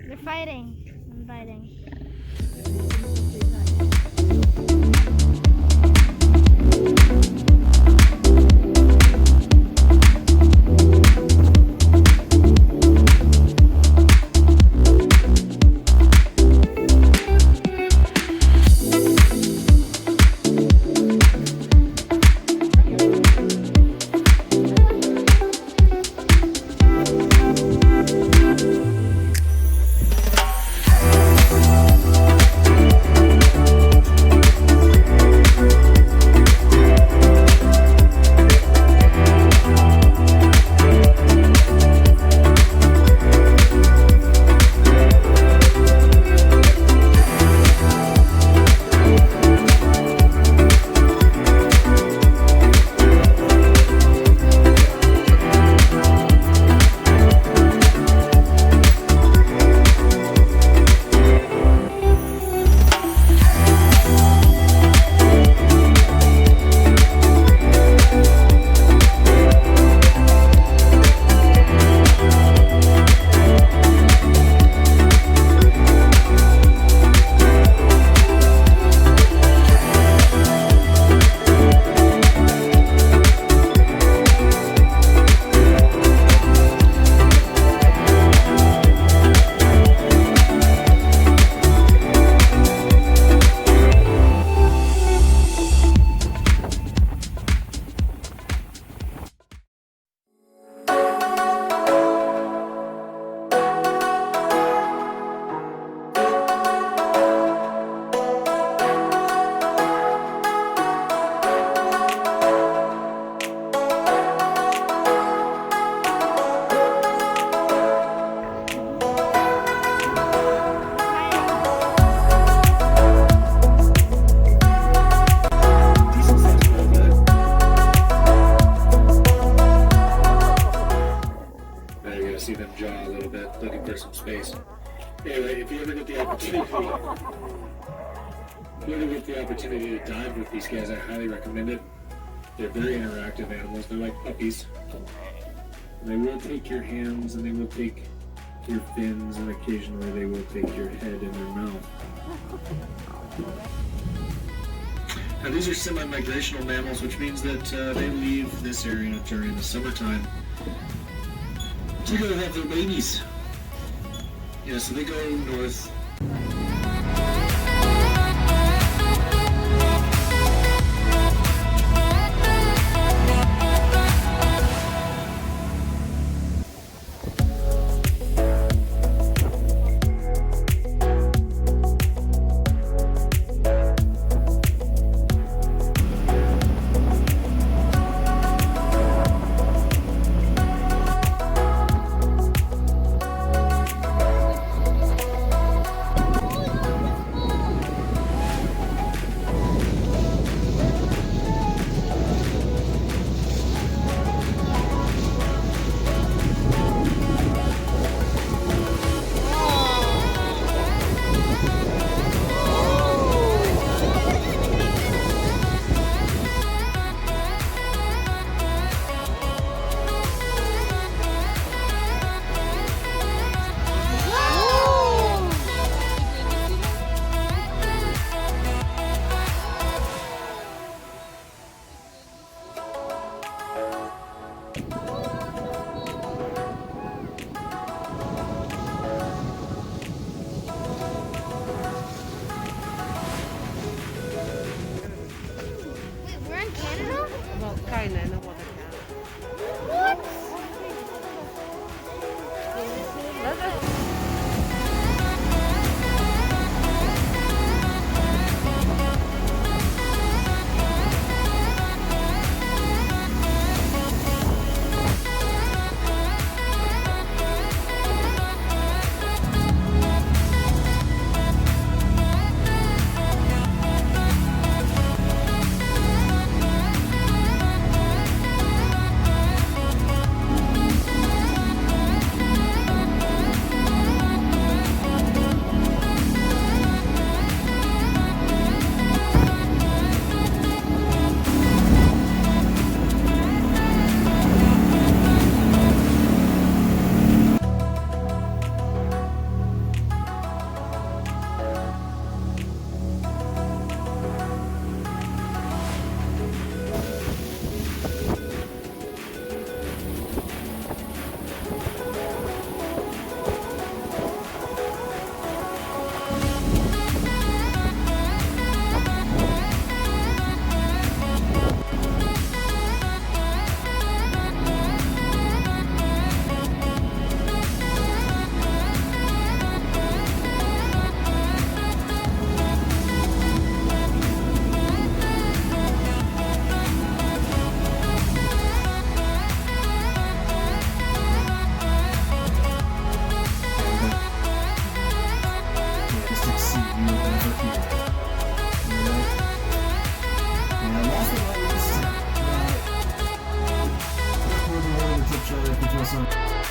They're fighting. I'm biting. See them jaw a little bit, looking for some space. Anyway, if you ever get the opportunity to dive with these guys, I highly recommend it. They're very interactive animals. They're like puppies. And they will take your hands, and they will take your fins, and occasionally they will take your head in their mouth. Now these are semi-migrational mammals, which means that they leave this area during the summertime to go have their babies. Yeah, so they go north. also